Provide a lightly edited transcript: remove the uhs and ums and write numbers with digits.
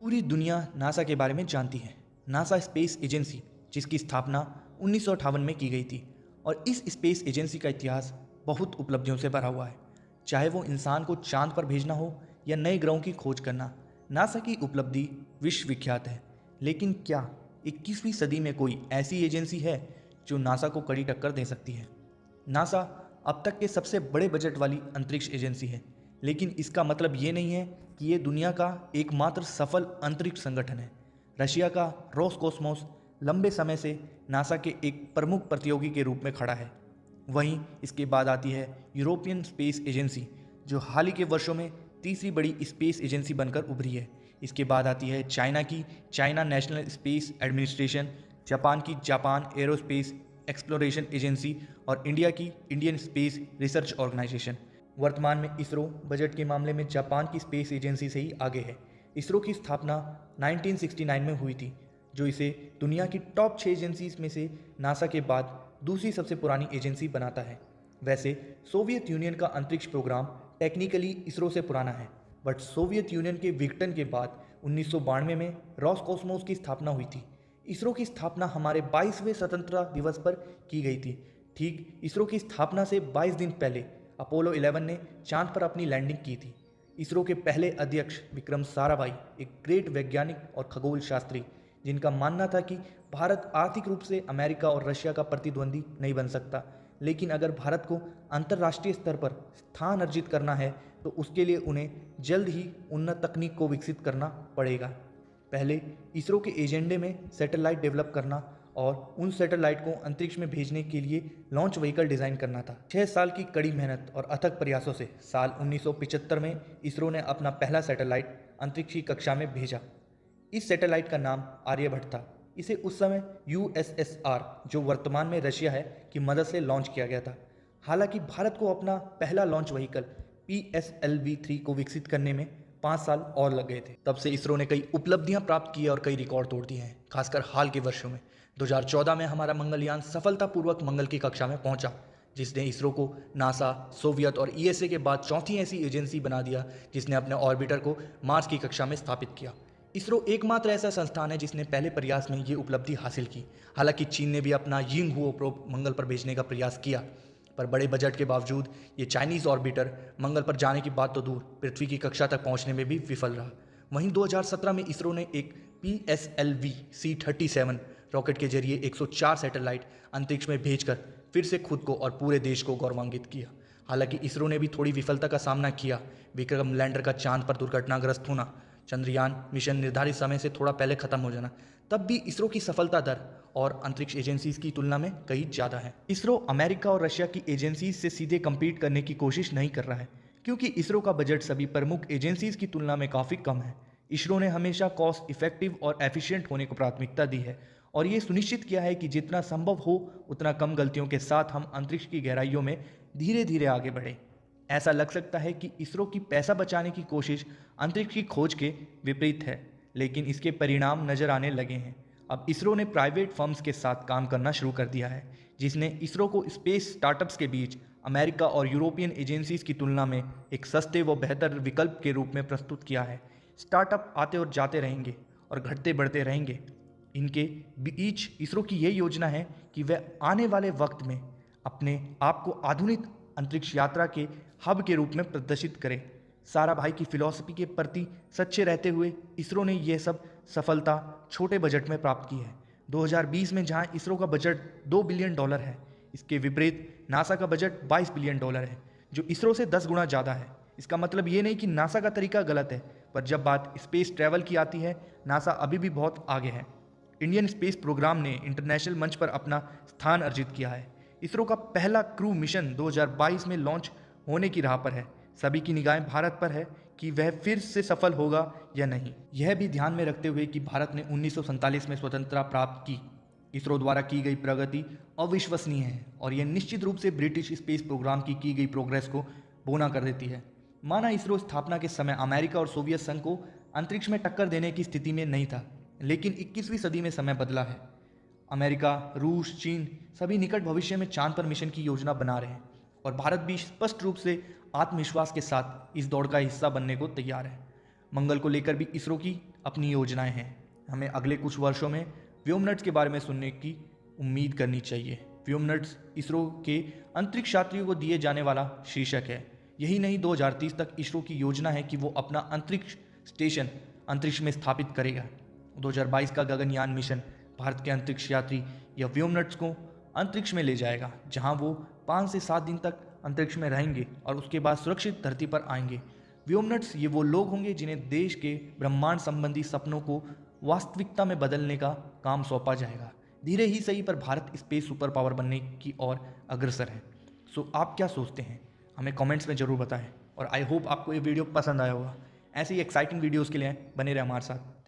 पूरी दुनिया नासा के बारे में जानती है। नासा स्पेस एजेंसी, जिसकी स्थापना 1958 में की गई थी, और इस स्पेस एजेंसी का इतिहास बहुत उपलब्धियों से भरा हुआ है। चाहे वो इंसान को चांद पर भेजना हो या नए ग्रहों की खोज करना, नासा की उपलब्धि विश्वविख्यात है। लेकिन क्या 21वीं सदी में कोई ऐसी एजेंसी है जो नासा को कड़ी टक्कर दे सकती है? नासा अब तक के सबसे बड़े बजट वाली अंतरिक्ष एजेंसी है, लेकिन इसका मतलब ये नहीं है कि ये दुनिया का एकमात्र सफल अंतरिक्ष संगठन है। रशिया का रोसकोस्मोस लंबे समय से नासा के एक प्रमुख प्रतियोगी के रूप में खड़ा है। वहीं इसके बाद आती है यूरोपियन स्पेस एजेंसी, जो हाल ही के वर्षों में तीसरी बड़ी स्पेस एजेंसी बनकर उभरी है। इसके बाद आती है चाइना की China national space administration, Japan की जापान एरोस्पेस एक्सप्लोरेशन एजेंसी और इंडिया की इंडियन स्पेस रिसर्च ऑर्गेनाइजेशन। वर्तमान में इसरो बजट के मामले में जापान की स्पेस एजेंसी से ही आगे है। इसरो की स्थापना 1969 में हुई थी, जो इसे दुनिया की टॉप 6 एजेंसीज में से नासा के बाद दूसरी सबसे पुरानी एजेंसी बनाता है। वैसे सोवियत यूनियन का अंतरिक्ष प्रोग्राम टेक्निकली इसरो से पुराना है, बट सोवियत यूनियन के विघटन के बाद 1992 में रोसकोस्मोस की स्थापना हुई थी। इसरो की स्थापना हमारे 22वें स्वतंत्रता दिवस पर की गई थी। ठीक इसरो की स्थापना से 22 दिन पहले अपोलो 11 ने चांद पर अपनी लैंडिंग की थी। इसरो के पहले अध्यक्ष विक्रम साराभाई एक ग्रेट वैज्ञानिक और खगोल शास्त्री, जिनका मानना था कि भारत आर्थिक रूप से अमेरिका और रशिया का प्रतिद्वंदी नहीं बन सकता, लेकिन अगर भारत को अंतर्राष्ट्रीय स्तर पर स्थान अर्जित करना है तो उसके लिए उन्हें जल्द ही उन्नत तकनीक को विकसित करना पड़ेगा। पहले इसरो के एजेंडे में सैटेलाइट डेवलप करना और उन सैटेलाइट को अंतरिक्ष में भेजने के लिए लॉन्च व्हीकल डिज़ाइन करना था। 6 साल की कड़ी मेहनत और अथक प्रयासों से साल 1975 में इसरो ने अपना पहला सैटेलाइट अंतरिक्ष की कक्षा में भेजा। इस सैटेलाइट का नाम आर्यभट्ट था। इसे उस समय USSR, जो वर्तमान में रशिया है, की मदद से लॉन्च किया गया था। हालांकि भारत को अपना पहला लॉन्च व्हीकल PSLV-3 को विकसित करने में 5 साल और लग गए थे। तब से इसरो ने कई उपलब्धियां प्राप्त की और कई रिकॉर्ड तोड़ दिए हैं, खासकर हाल के वर्षों में। 2014 में हमारा मंगलयान सफलतापूर्वक मंगल की कक्षा में पहुंचा, जिसने इसरो को नासा, सोवियत और ESA के बाद चौथी ऐसी एजेंसी बना दिया जिसने अपने ऑर्बिटर को मार्स की कक्षा में स्थापित किया। इसरो एकमात्र ऐसा संस्थान है जिसने पहले प्रयास में ये उपलब्धि हासिल की। हालांकि चीन ने भी अपना यिंगहुओ प्रोब मंगल पर भेजने का प्रयास किया, पर बड़े बजट के बावजूद ये चाइनीज़ ऑर्बिटर मंगल पर जाने की बात तो दूर, पृथ्वी की कक्षा तक पहुंचने में भी विफल रहा। वहीं 2017 में इसरो ने एक PSLV-C-37 रॉकेट के जरिए 104 सैटेलाइट अंतरिक्ष में भेजकर फिर से खुद को और पूरे देश को गौरवान्वित किया। हालांकि इसरो ने भी थोड़ी विफलता का सामना किया। विक्रम लैंडर का चांद पर दुर्घटनाग्रस्त होना, चंद्रयान मिशन निर्धारित समय से थोड़ा पहले खत्म हो जाना, तब भी इसरो की सफलता दर और अंतरिक्ष एजेंसीज की तुलना में कहीं ज़्यादा है। इसरो अमेरिका और रशिया की एजेंसीज से सीधे कम्पीट करने की कोशिश नहीं कर रहा है, क्योंकि इसरो का बजट सभी प्रमुख एजेंसीज की तुलना में काफ़ी कम है। इसरो ने हमेशा कॉस्ट इफेक्टिव और एफिशिएंट होने को प्राथमिकता दी है और ये सुनिश्चित किया है कि जितना संभव हो उतना कम गलतियों के साथ हम अंतरिक्ष की गहराइयों में धीरे धीरे आगे बढ़ें। ऐसा लग सकता है कि इसरो की पैसा बचाने की कोशिश अंतरिक्ष की खोज के विपरीत है, लेकिन इसके परिणाम नजर आने लगे हैं। अब इसरो ने प्राइवेट फर्म्स के साथ काम करना शुरू कर दिया है, जिसने इसरो को स्पेस स्टार्टअप्स के बीच अमेरिका और यूरोपियन एजेंसीज की तुलना में एक सस्ते व बेहतर विकल्प के रूप में प्रस्तुत किया है। स्टार्टअप आते और जाते रहेंगे और घटते बढ़ते रहेंगे। इनके बीच इसरो की यह योजना है कि वह आने वाले वक्त में अपने आप को आधुनिक अंतरिक्ष यात्रा के हब के रूप में प्रदर्शित करे। साराभाई की फिलॉसफी के प्रति सच्चे रहते हुए इसरो ने यह सब सफलता छोटे बजट में प्राप्त की है। 2020 में जहां इसरो का बजट $2 बिलियन है, इसके विपरीत नासा का बजट $22 बिलियन है, जो इसरो से 10 गुना ज़्यादा है। इसका मतलब ये नहीं कि नासा का तरीका गलत है, पर जब बात स्पेस ट्रैवल की आती है, नासा अभी भी बहुत आगे है। इंडियन स्पेस प्रोग्राम ने इंटरनेशनल मंच पर अपना स्थान अर्जित किया है। इसरो का पहला क्रू मिशन 2022 में लॉन्च होने की राह पर है। सभी की निगाहें भारत पर है कि वह फिर से सफल होगा या नहीं। यह भी ध्यान में रखते हुए कि भारत ने 1947 में स्वतंत्रता प्राप्त की, इसरो द्वारा की गई प्रगति अविश्वसनीय है और यह निश्चित रूप से ब्रिटिश स्पेस प्रोग्राम की गई प्रोग्रेस को बोना कर देती है। माना इसरो स्थापना के समय अमेरिका और सोवियत संघ को अंतरिक्ष में टक्कर देने की स्थिति में नहीं था, लेकिन 21वीं सदी में समय बदला है। अमेरिका, रूस, चीन सभी निकट भविष्य में चांद पर मिशन की योजना बना रहे हैं और भारत भी स्पष्ट रूप से आत्मविश्वास के साथ इस दौड़ का हिस्सा बनने को तैयार है। मंगल को लेकर भी इसरो की अपनी योजनाएं हैं। हमें अगले कुछ वर्षों में व्योमनट्स के बारे में सुनने की उम्मीद करनी चाहिए। व्योमनट्स इसरो के अंतरिक्ष यात्रियों को दिए जाने वाला शीर्षक है। यही नहीं, 2030 तक इसरो की योजना है कि वो अपना अंतरिक्ष स्टेशन अंतरिक्ष में स्थापित करेगा। 2022 का गगनयान मिशन भारत के अंतरिक्ष यात्री या व्योमनट्स को अंतरिक्ष में ले जाएगा, जहां वो 5 से 7 दिन तक अंतरिक्ष में रहेंगे और उसके बाद सुरक्षित धरती पर आएंगे। व्योमनट्स ये वो लोग होंगे जिन्हें देश के ब्रह्मांड संबंधी सपनों को वास्तविकता में बदलने का काम सौंपा जाएगा। धीरे ही सही पर भारत स्पेस सुपर पावर बनने की ओर अग्रसर है। सो आप क्या सोचते हैं, हमें कमेंट्स में ज़रूर बताएं। और आई होप आपको ये वीडियो पसंद आया होगा। ऐसे ही एक्साइटिंग वीडियोज़ के लिए बने रहे हमारे साथ।